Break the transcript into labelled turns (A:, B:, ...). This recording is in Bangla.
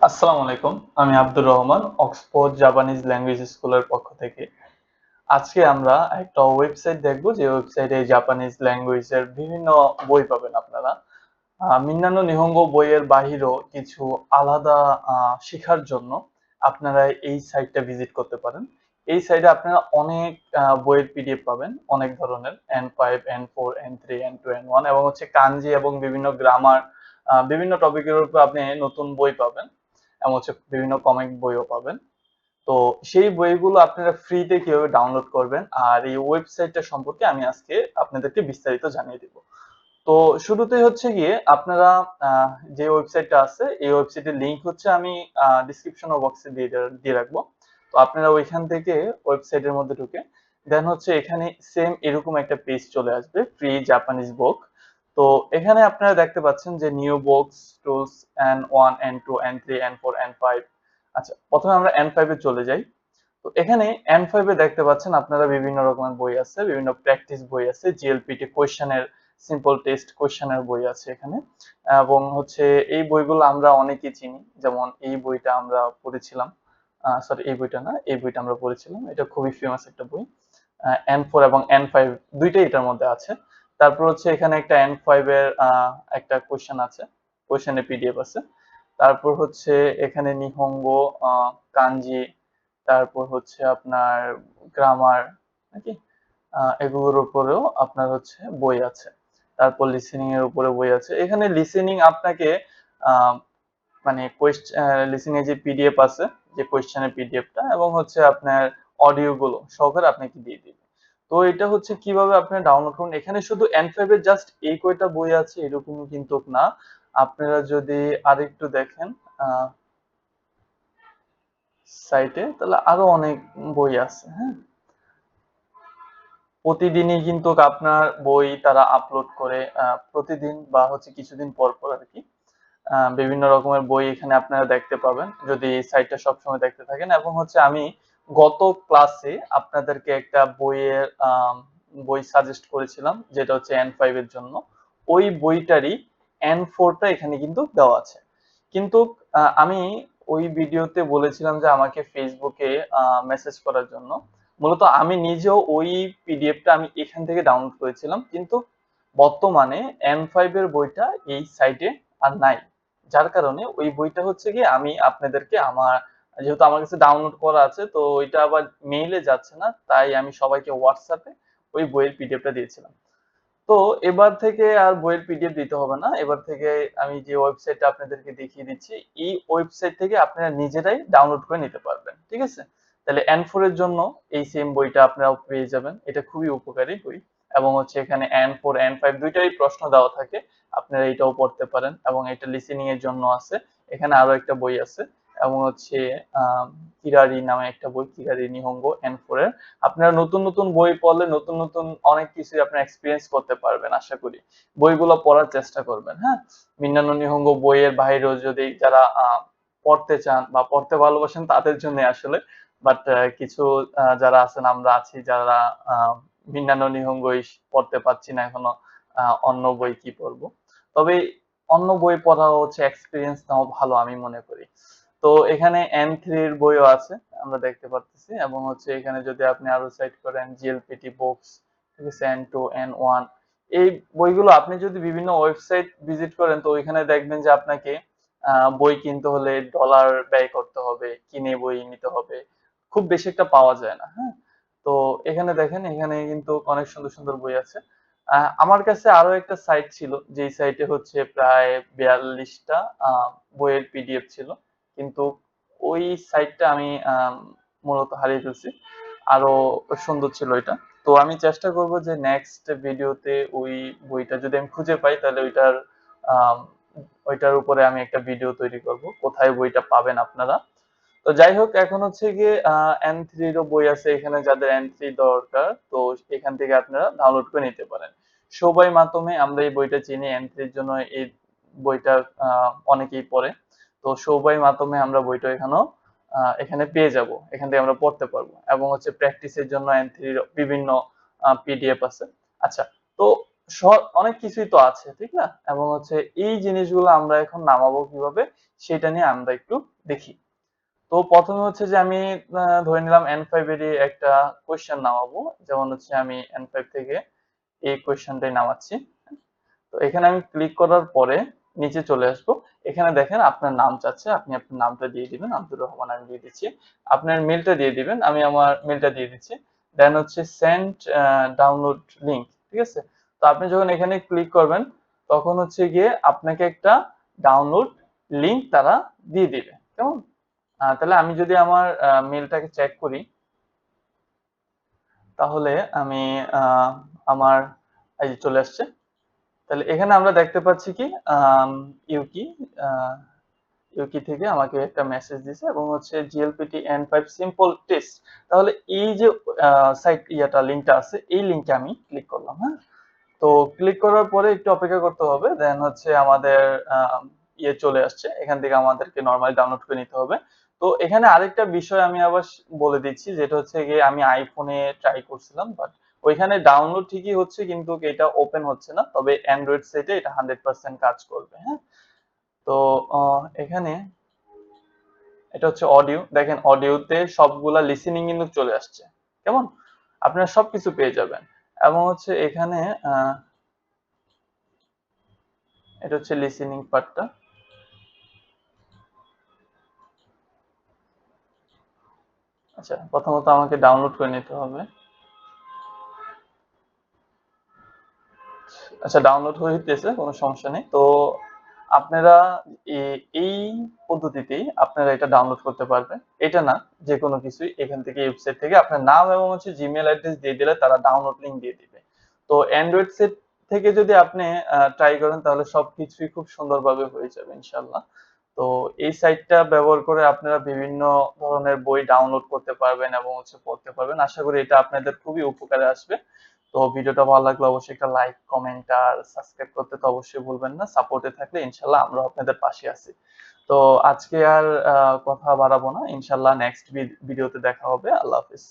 A: আসসালামু আলাইকুম। আমি Abdur Rahman, Oxford Japanese language স্কুলের পক্ষ থেকে। আজকে আমরা একটা ওয়েবসাইট দেখব, যে ওয়েবসাইটে জাপানিজ ল্যাঙ্গুয়েজের বিভিন্ন বই পাবেন আপনারা। মিন্নানো নিহঙ্গো বইয়ের বাহিরেও কিছু আলাদা শেখার জন্য আপনারা এই সাইটটা ভিজিট করতে পারেন। এই সাইটে আপনারা অনেক বইয়ের পিডিএফ পাবেন, অনেক ধরনের N5, N4, N3, N2, N1 এবং কাঞ্জি এবং বিভিন্ন গ্রামার, বিভিন্ন টপিকের উপর আপনি নতুন বই পাবেন এবং বিভিন্ন কমিক বইও পাবেন। তো সেই বইগুলো আপনারা ফ্রিতে কিভাবে ডাউনলোড করবেন আর এই ওয়েবসাইটটা সম্পর্কে আমি আজকে আপনাদেরকে বিস্তারিত জানিয়ে দিব। তো শুরুতেই হচ্ছে গিয়ে আপনারা যে ওয়েবসাইটটা আছে এই ওয়েবসাইটের লিংক হচ্ছে আমি ডিসক্রিপশন বক্সে দিয়ে রাখবো। তো আপনারা ওইখান থেকে ওয়েবসাইটের মধ্যে ঢুকে দেন হচ্ছে এখানে সেম এরকম একটা পেজ চলে আসবে, ফ্রি জাপানিজ বুক। তো এখানে আপনারা দেখতে পাচ্ছেন যে new books, tools, N1, N2, N3, N4, N5। আচ্ছা, প্রথমে আমরা N5 এ চলে যাই। তো এখানে N5 এ দেখতে পাচ্ছেন আপনারা বিভিন্ন রকমের বই আছে, বিভিন্ন প্র্যাকটিস বই আছে, জিএলপিটি কোয়েশ্চেনের সিম্পল টেস্ট কোয়েশ্চেনের বই আছে এখানে। এবং এই বইগুলো আমরা অনেকেই চিনি, যেমন এই বইটা আমরা পড়েছিলাম। সরি, এই বইটা না, এই বইটা আমরা পড়েছিলাম, এটা খুবই ফেমাস একটা বই। N4 এবং N5 দুইটাই এটার মধ্যে আছে। তারপর এখানে একটা N5 এর একটা কোয়েশ্চেন আছে, কোয়েশ্চেনের পিডিএফ আছে। তারপর এখানে নিহঙ্গো, কাঞ্জি, তারপর আপনার গ্রামার নাকি, এগুলোর উপরেও আপনার বই আছে। তারপর লিসেনিং এর উপরে বই আছে। এখানে লিসেনিং আপনাকে আহ, মানে লিসেনিং এর যে পিডিএফ আছে, যে কোয়েশ্চেনের পিডিএফটা এবং আপনার অডিও গুলো সহকারে আপনাকে দিয়ে দিবে। তো এটা কিভাবে আপনি ডাউনলোড করুন, এখানে শুধু N5 এর জাস্ট এই কয়টা বই আছে এরকমই কিন্তু না। আপনারা যদি আরেকটু দেখেন সাইটে, তাহলে আরো অনেক বই আছে। হ্যাঁ, প্রতিদিনই কিন্তু আপনার বই তারা আপলোড করে, প্রতিদিন বা কিছুদিন পর পর আর কি। বিভিন্ন রকমের বই এখানে আপনারা দেখতে পাবেন যদি এই সাইটটা সবসময় দেখতে থাকেন। এবং আমি গত ক্লাসে আপনাদেরকে একটা বই সাজেস্ট করেছিলাম, যেটা N5 এর জন্য। ওই বইটারই N4টা এখানে কিন্তু দেওয়া আছে। কিন্তু আমি ওই ভিডিওতে বলেছিলাম যে আমাকে ফেসবুকে মেসেজ করার জন্য। মূলত আমি নিজেও ওই পিডিএফটা আমি এখান থেকে ডাউনলোড করেছিলাম, কিন্তু বর্তমানে N5 এর বইটা এই সাইটে আর নাই। যার কারণে ওই বইটা গিয়ে আমি আপনাদেরকে যেহেতু আমার কাছে ডাউনলোড করা আছে, তো ওইটা আবার মেইলে যাচ্ছে না, তাই আমি সবাইকে হোয়াটসঅ্যাপে ওই বইয়ের পিডিএফটা দিয়েছিলাম। তো এবার থেকে আর বইয়ের পিডিএফ দিতে হবে না। এবার থেকে আমি যে ওয়েবসাইটটা আপনাদেরকে দেখিয়ে দিচ্ছি, এই ওয়েবসাইট থেকে আপনারা নিজেরাই ডাউনলোড করে নিতে পারবেন। ঠিক আছে? তাহলে N4 এর জন্য এই সেম বইটা আপনারাও পেয়ে যাবেন। এটা খুবই উপকারী বই। এবং এখানে N4, N5 দুইটাই প্রশ্ন দেওয়া থাকে। আপনারা এটাও পড়তে পারেন এবং এটা লিসেনিং এর জন্য আছে। এখানে আরো একটা বই আছে এবং কিরারি নামে একটা বই, কিরারি নিহঙ্গো N4 এর। আপনারা নতুন নতুন বই পড়লে নতুন নতুন অনেক কিছুই আপনারা এক্সপিরিয়েন্স করতে পারবেন আশা করি। বইগুলো পড়ার চেষ্টা করবেন। হ্যাঁ, মিন্নানো নিহঙ্গ বইয়ের বাইরেও যদি যারা পড়তে চান বা পড়তে ভালোবাসেন তাদের জন্য আসলে। বাট কিছু যারা আছেন, আমরা আছি যারা মিন্নানো নিহঙ্গই পড়তে পারছি না এখনো, অন্য বই কি পড়বো। তবে অন্য বই পড়া এক্সপিরিয়েন্স নাও ভালো আমি মনে করি। তো এখানে N3 এর বইও আছে, আমরা দেখতে পারতেছি। এবং এখানে যদি আপনি আরো সাইড করেন জিএলপিটি বুকস, ঠিক আছে, N2, N1, এই বইগুলো আপনি যদি বিভিন্ন ওয়েবসাইট ভিজিট করেন তো ওইখানে দেখবেন যে আপনাকে বই কিনতে হলে ডলার ব্যয় করতে হবে, কিনে বই নিতে হবে। খুব বেশি একটা পাওয়া যায় না। হ্যাঁ, তো এখানে দেখেন, এখানে কিন্তু অনেক সুন্দর সুন্দর বই আছে। আমার কাছে আরো একটা সাইট ছিল, যেই সাইটে প্রায় 42টা বইয়ের পিডিএফ ছিল, কিন্তু ওই সাইটটা আমি মূলত হারিয়ে ফেলছি। আরো সুন্দর ছিল এটা। তো আমি চেষ্টা করব যে নেক্সট ভিডিওতে ওই বইটা যদি আমি খুঁজে পাই, তাহলে আম, ওইটার উপরে আমি একটা ভিডিও তৈরি করব, কোথায় বইটা পাবেন আপনারা। তো যাই হোক, এখন গিয়ে N3 এরও বই আছে এখানে, যাদের N3 দরকার তো এখান থেকে আপনারা ডাউনলোড করে নিতে পারেন। সবাই মাধ্যমে আমরা এই বইটা চিনি, N3 এর জন্য এই বইটা অনেকেই পড়ে। তো সবাই মাধ্যমে আমরা বইটা এখানে পেয়ে যাব, এখান থেকে আমরা পড়তে পারবো। এবং প্র্যাকটিসের জন্য N3 বিভিন্ন পিডিএফ আছে। আচ্ছা, তো অনেক কিছুই তো আছে, ঠিক না? এবং হচ্ছে এই জিনিসগুলো আমরা এখন নামাবো কিভাবে সেটা নিয়ে আমরা একটু দেখি। তো প্রথমে হচ্ছে যে আমি ধরে নিলাম N5 এরই একটা কোয়েশ্চেন নামাবো। যেমন হচ্ছে আমি N5 থেকে এই কোয়েশ্চেনটাই নামাচ্ছি। তো এখানে আমি ক্লিক করার পরে নিচে চলে আসবো। এখানে দেখেন আপনার নাম চাচ্ছে, আপনি আপনার নামটা দিয়ে দিবেন। আব্দুর রহমান আমি দিয়ে দিচ্ছি। আপনার মেলটা দিয়ে দিবেন, আমি আমার মেলটা দিয়ে দিচ্ছি। দেন হচ্ছে সেন্ড ডাউনলোড লিংক, ঠিক আছে? তো আপনি যখন এখানে ক্লিক করবেন তখন হচ্ছে গিয়ে আপনাকে একটা ডাউনলোড লিংক তারা দিয়ে দিবে, কেমন? তাহলে আমি যদি আমার মেলটাকে চেক করি, তাহলে আমি আহ, আমার এই যে চলে আসছে। তাহলে এখানে আমরা দেখতে পাচ্ছি কি ইউকি আহ, ইউকি থেকে আমাকে একটা মেসেজ দিছে এবং হচ্ছে জিএলপিটি N5 সিম্পল টেস্ট। তাহলে এই যে সাইট লিংকটা আছে, এই লিংকে আমি ক্লিক করলাম, হ্যাঁ? তো ক্লিক করার পরে একটু অপেক্ষা করতে হবে, দেন হচ্ছে আমাদের চলে আসছে। এখান থেকে আমাদেরকে নরমালি ডাউনলোড করে নিতে হবে। তো এখানে আরেকটা বিষয় আমি আবার বলে দিচ্ছি, যেটা হচ্ছে গিয়ে আমি আইফোনে ট্রাই করছিলাম, বাট ওইখানে ডাউনলোড ঠিকই হচ্ছে কিন্তু এটা ওপেন হচ্ছে না। তবে অ্যান্ড্রয়েড সেটে এটা 100% কাজ করবে, হ্যাঁ? তো এখানে এটা হচ্ছে অডিও, দেখেন অডিওতে সবগুলা লিসেনিং কিন্তু চলে আসছে, কেমন? আপনারা সবকিছু পেয়ে যাবেন। এবং হচ্ছে এখানে আহ, এটা হচ্ছে লিসেনিং পার্টটা। আচ্ছা, প্রথমত আমাকে ডাউনলোড করে নিতে হবে। আচ্ছা, ডাউনলোড হইতেছে, কোনো সমস্যা নেই। তো আপনারা এই পদ্ধতিতেই আপনারা এটা ডাউনলোড করতে পারবেন। এটা না, যে কোনো কিছুই এখান থেকে ওয়েবসাইট থেকে আপনার নাম এবং হচ্ছে জিমেল অ্যাড্রেস দিয়ে দিলে তারা ডাউনলোড লিংক দিয়ে দিবে। তো অ্যান্ড্রয়েড সেট থেকে যদি আপনি ট্রাই করেন তাহলে সবকিছুই খুব সুন্দরভাবে হয়ে যাবে ইনশাল্লাহ। তো এই সাইটটা ব্যবহার করে আপনারা বিভিন্ন ধরনের বই ডাউনলোড করতে পারবেন এবং হচ্ছে পড়তে পারবেন। আশা করি এটা আপনাদের খুবই উপকারে আসবে। তো ভিডিওটা ভালো লাগলে অবশ্যই একটা লাইক, কমেন্ট আর সাবস্ক্রাইব করতে তো অবশ্যই ভুলবেন না। সাপোর্টে থাকলে ইনশাল্লাহ আমরা আপনাদের পাশে আছি। তো আজকে আর কথা বাড়াবো না, ইনশাল্লাহ নেক্সট ভিডিওতে দেখা হবে। আল্লাহ হাফিজ।